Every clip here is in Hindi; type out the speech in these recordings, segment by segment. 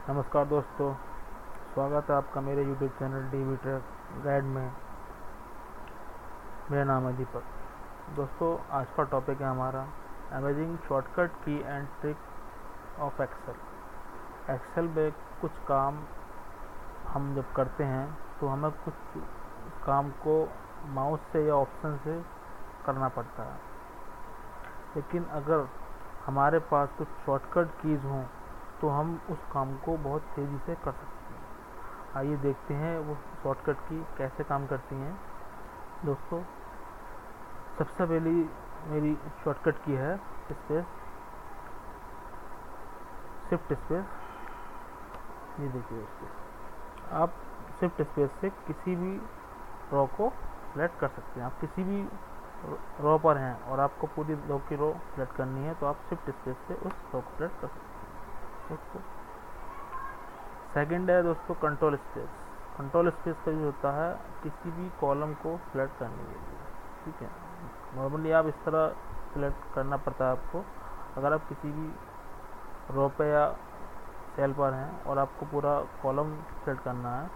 नमस्कार दोस्तों, स्वागत है आपका मेरे YouTube channel DV track guide में। मेरा नाम है दीपक। दोस्तों, आज का टॉपिक है हमारा अमेजिंग शॉर्टकट की and trick of Excel. Excel में कुछ काम हम जब करते हैं तो हमें कुछ काम को माउस से या ऑप्शन से करना पड़ता है, लेकिन अगर हमारे पास कुछ शॉर्टकट कीज़ हों तो हम उस काम को बहुत तेज़ी से कर सकते हैं। आइए देखते हैं वो शॉर्टकट की कैसे काम करती हैं। दोस्तों, सबसे पहली मेरी शॉर्टकट की है स्पेस, शिफ्ट स्पेस। ये देखिए स्पेस, आप शिफ्ट स्पेस से किसी भी रो को सिलेक्ट कर सकते हैं। आप किसी भी रो पर हैं और आपको पूरी रो की रो सिलेक्ट करनी है तो आप शिफ्ट स्पेस से उस रो को सिलेक्ट कर सकते हैं दोस्तों। सेकंड है दोस्तों कंट्रोल स्पेस। कंट्रोल स्पेस का यूज होता है किसी भी कॉलम को सिलेक्ट करने के लिए। ठीक है, नॉर्मली आप इस तरह सिलेक्ट करना पड़ता है आपको। अगर आप किसी भी रो पे या सेल पर हैं और आपको पूरा कॉलम सेलेक्ट करना है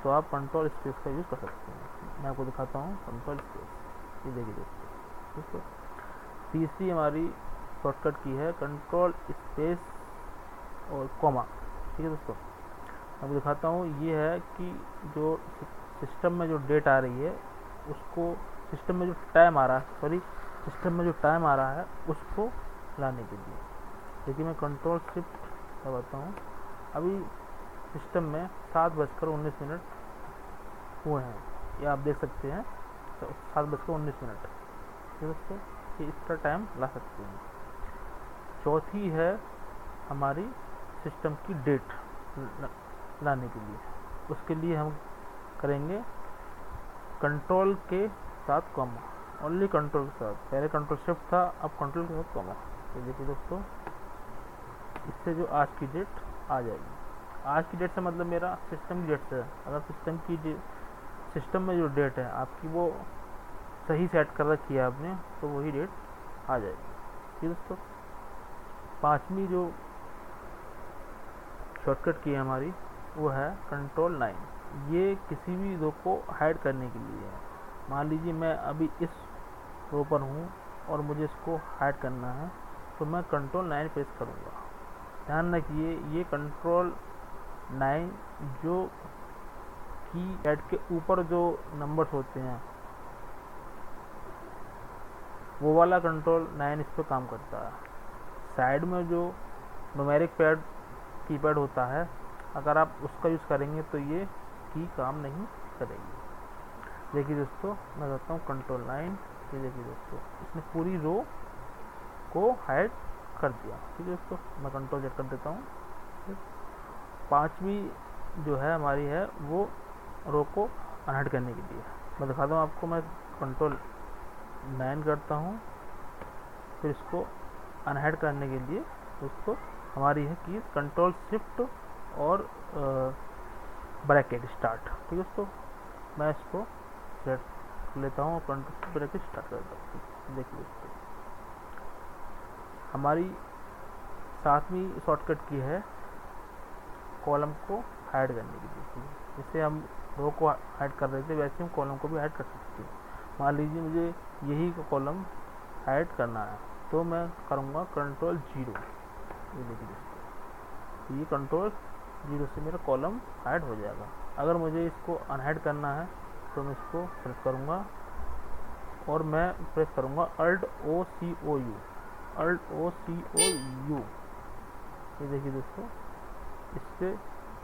तो आप कंट्रोल स्पेस का यूज़ कर सकते हैं। मैं आपको दिखाता हूँ कंट्रोल स्पेस। ये देखिए दोस्तों, तीसरी हमारी शॉर्टकट की है कंट्रोल स्पेस और कॉमा। ठीक है दोस्तों, अब दिखाता हूँ। ये है कि जो सिस्टम में जो डेट आ रही है उसको, सिस्टम में जो टाइम आ रहा है, सिस्टम में जो टाइम आ रहा है उसको लाने के लिए। देखिए मैं कंट्रोल शिफ्ट दबाता हूँ। अभी सिस्टम में 7:19 हुए हैं, ये आप देख सकते हैं, 7:19। ठीक है दोस्तों, ये इस तरह टाइम ला सकते हैं। चौथी है हमारी सिस्टम की डेट लाने के लिए। उसके लिए हम करेंगे कंट्रोल के साथ कॉमा, ओनली कंट्रोल के साथ। पहले कंट्रोल शिफ्ट था, अब कंट्रोल के साथ कॉमा। तो देखिए दोस्तों, इससे जो आज की डेट आ जाएगी। आज की डेट से मतलब मेरा सिस्टम की डेट से है। अगर सिस्टम में जो डेट है आपकी वो सही सेट कर रखी है आपने तो वही डेट आ जाएगी। ठीक है दोस्तों, पांचवी जो शॉर्टकट की है हमारी वो है कंट्रोल 9। ये किसी भी रो को हाइड करने के लिए है। मान लीजिए मैं अभी इस रो पर हूँ और मुझे इसको हाइड करना है तो मैं कंट्रोल 9 प्रेस करूँगा। ध्यान रखिए ये कंट्रोल 9 जो की पैड के ऊपर जो नंबर्स होते हैं वो वाला कंट्रोल 9 इस पर काम करता है। साइड में जो न्यूमेरिक पैड कीपैड होता है, अगर आप उसका यूज़ करेंगे तो ये की काम नहीं करेगी। देखिए दोस्तों, मैं बताता हूँ कंट्रोल 9। ये देखिए दोस्तों, इसने पूरी रो को हाइड कर दिया। ठीक है दोस्तों, मैं कंट्रोल जेड कर देता हूँ। पांचवी जो है हमारी है वो रो को अनहाइड करने के लिए। मैं दिखाता हूँ आपको। मैं कंट्रोल 9 करता हूँ, फिर इसको अनहाइड करने के लिए दोस्तों हमारी है कि कंट्रोल शिफ्ट और ब्रैकेट स्टार्ट। ठीक है दोस्तों, मैं इसको सेट लेता हूँ, कंट्रोल ब्रैकेट स्टार्ट करता हूँ। देखिए दोस्तों, हमारी सातवीं शॉर्टकट की है कॉलम को हाइड करने के लिए। जैसे हम रो को हाइड कर रहे थे वैसे हम कॉलम को भी हाइड कर सकते हैं। मान लीजिए मुझे यही कॉलम हाइड करना है तो मैं करूँगा कंट्रोल 0। ये देखिए दोस्तों, ये कंट्रोल 0 से मेरा कॉलम हाइड हो जाएगा। अगर मुझे इसको अनहाइड करना है तो मैं इसको प्रेस करूँगा और मैं प्रेस करूँगा alt O C O U, alt O C O U. ये देखिए दोस्तों, इससे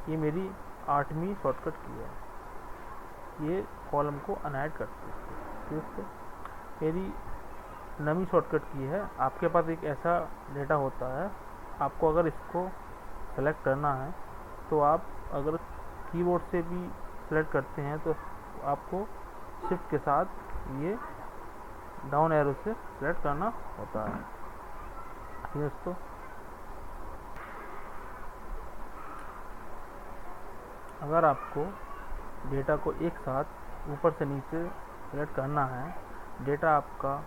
ये मेरी 8वीं शॉर्टकट की है, ये कॉलम को अनहाइड करती है। दोस्तों, मेरी 9वीं शॉर्टकट की है, आपके पास एक ऐसा डेटा होता है, आपको अगर इसको सेलेक्ट करना है तो आप अगर कीबोर्ड से भी सेलेक्ट करते हैं तो आपको शिफ्ट के साथ ये डाउन एरो से सेलेक्ट करना होता है। ठीक है दोस्तों, अगर आपको डेटा को एक साथ ऊपर से नीचे सेलेक्ट करना है, डेटा आपका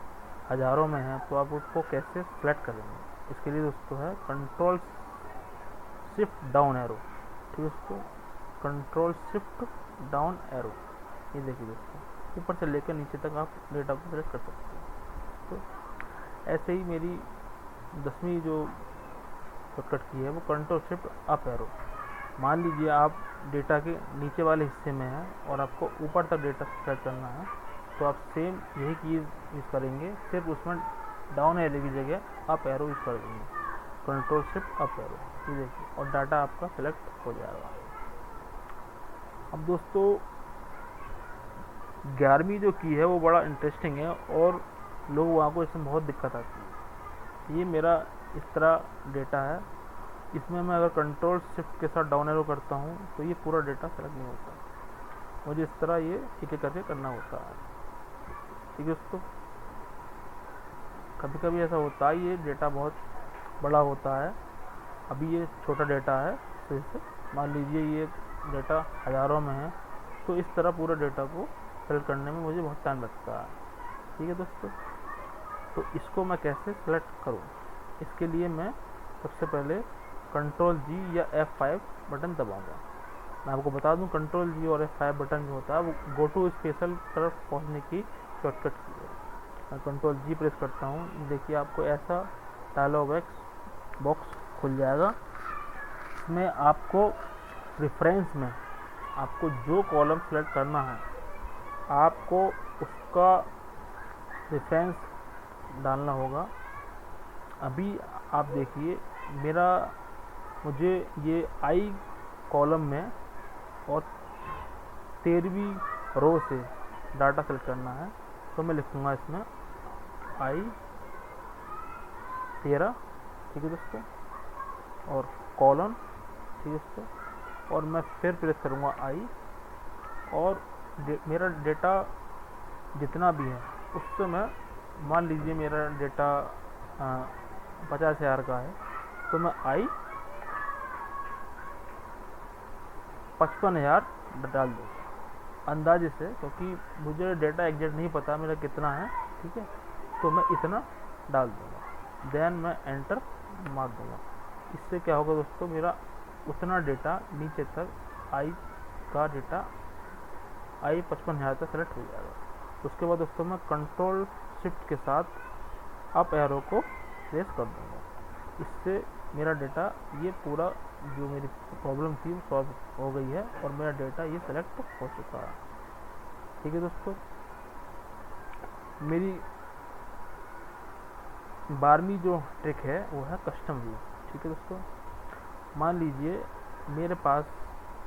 हज़ारों में है तो आप उसको कैसे सेलेक्ट करेंगे? इसके लिए दोस्तों है कंट्रोल शिफ्ट डाउन एरो। ठीक है दोस्तों, कंट्रोल शिफ्ट डाउन एरो, ये देखिए दोस्तों, ऊपर से लेकर नीचे तक आप डेटा को सेलेक्ट कर सकते हैं। तो ऐसे ही मेरी 10वीं जो शॉर्टकट की है वो कंट्रोल शिफ्ट अप एरो। मान लीजिए आप डेटा के नीचे वाले हिस्से में हैं और आपको ऊपर तक डेटा सेलेक्ट करना है, तो आप सेम यही चीज़ यूज़ करेंगे, सिर्फ उसमें डाउन एरो की जगह अप एरो यूज़ कर देंगे, कंट्रोल शिफ्ट अप एरो, ये देखिए, और डाटा आपका सेलेक्ट हो जाएगा। अब दोस्तों 11वीं जो की है वो बड़ा इंटरेस्टिंग है और लोगों को इसमें बहुत दिक्कत आती है। ये मेरा इस तरह डेटा है, इसमें मैं अगर कंट्रोल शिफ्ट के साथ डाउन एरो करता हूँ तो ये पूरा डेटा सेलेक्ट नहीं होता, मुझे इस तरह ये एक एक करके करना होता है। ठीक है दोस्तों, कभी कभी ऐसा होता है ये डेटा बहुत बड़ा होता है, अभी ये छोटा डेटा है, तो इसे मान लीजिए ये डेटा हज़ारों में है, तो इस तरह पूरे डेटा को सेलेक्ट करने में मुझे बहुत टाइम लगता है। ठीक है दोस्तों, तो इसको मैं कैसे सेलेक्ट करूँ, इसके लिए मैं सबसे पहले कंट्रोल जी या F5 बटन दबाऊंगा। मैं आपको बता दूं कंट्रोल जी और F5 बटन जो होता है वो गो टू स्पेशल तरफ पहुंचने की शॉर्टकट की है। मैं कंट्रोल जी प्रेस करता हूं, देखिए आपको ऐसा डायलॉग बॉक्स खुल जाएगा। इसमें आपको रेफरेंस में आपको जो कॉलम सेलेक्ट करना है आपको उसका रेफरेंस डालना होगा। अभी आप देखिए मुझे ये आई कॉलम में और 13वीं रो से डाटा सेलेक्ट करना है, तो मैं लिखूँगा इसमें आई 13, ठीक है दोस्तों, और कॉलन, ठीक है दोस्तों, और मैं फिर प्रेस करूँगा आई, और मेरा डेटा जितना भी है उससे मैं मान लीजिए मेरा डेटा 50,000 का है, तो मैं आई 55,000 डाल दूँगा अंदाजे से, क्योंकि मुझे डेटा एग्जैक्ट नहीं पता मेरा कितना है। ठीक है, तो मैं इतना डाल दूँगा, देन मैं एंटर मार दूँगा। इससे क्या होगा दोस्तों, मेरा उतना डेटा नीचे तक आई का डेटा आई 55,000 तक सेलेक्ट हो जाएगा। उसके बाद दोस्तों मैं कंट्रोल शिफ्ट के साथ अप एरो को प्रेस कर दूँगा, इससे मेरा डेटा ये पूरा जो मेरी प्रॉब्लम थी वो सॉल्व हो गई है और मेरा डेटा ये सेलेक्ट हो चुका है। ठीक है दोस्तों, मेरी 12वीं जो ट्रिक है वो है कस्टम व्यू। ठीक है दोस्तों, मान लीजिए मेरे पास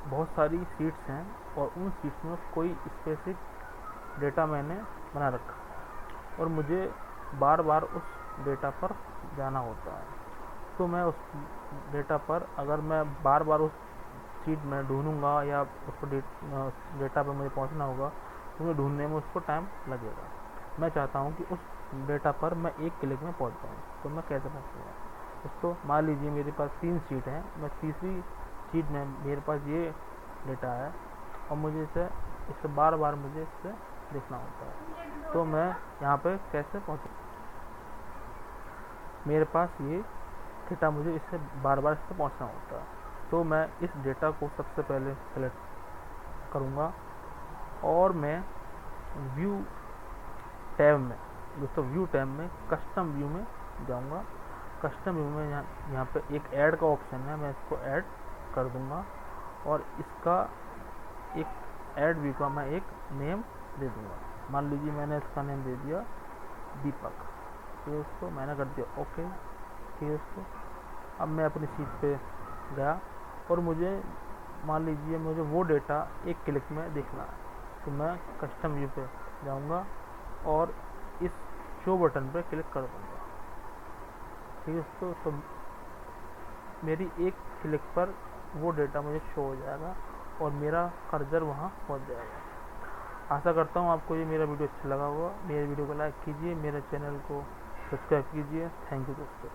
बहुत सारी सीट्स हैं और उन सीट्स में कोई स्पेसिफिक डेटा मैंने बना रखा और मुझे बार बार उस डेटा पर जाना होता है, तो मैं उस डेटा पर अगर मैं बार बार उस सीट में ढूंढूंगा या उसको डेटा पर मुझे पहुंचना होगा तो मुझे ढूंढने में उसको टाइम लगेगा। मैं चाहता हूं कि उस डेटा पर मैं एक क्लिक में पहुंच जाऊँ, तो मैं कैसे पहुंचूँगा दोस्तों, मान लीजिए मेरे पास 3 सीट हैं, मैं तीसरी सीट में मेरे पास ये डेटा है और मुझे इसे बार बार मुझे इससे देखना होता है, तो मैं यहाँ पे कैसे पहुँचूँ, मेरे पास ये डेटा मुझे इससे बार बार इससे पहुँचना होता है, तो मैं इस डेटा को सबसे पहले सेलेक्ट करूँगा और मैं व्यू टैब में दोस्तों व्यू टैब में कस्टम व्यू में जाऊँगा। कस्टम व्यू में यहाँ पे एक ऐड का ऑप्शन है, मैं इसको ऐड कर दूँगा और इसका एक ऐड व्यू का मैं एक नेम दे दूँगा। मान लीजिए मैंने इसका नेम दे दिया दीपक, तो इसको मैंने कर दिया ओके। ठीक है दोस्तों, अब मैं अपनी सीट पे गया और मुझे मान लीजिए मुझे वो डेटा एक क्लिक में देखना है, तो मैं कस्टम व्यू पे जाऊंगा और इस शो बटन पे क्लिक कर दूंगा। ठीक है दोस्तों, तो मेरी एक क्लिक पर वो डेटा मुझे शो हो जाएगा और मेरा कर्सर वहाँ पहुँच जाएगा। आशा करता हूँ आपको ये मेरा वीडियो अच्छा लगा होगा। मेरे वीडियो को लाइक कीजिए, मेरे चैनल को सब्सक्राइब कीजिए। थैंक यू दोस्तों।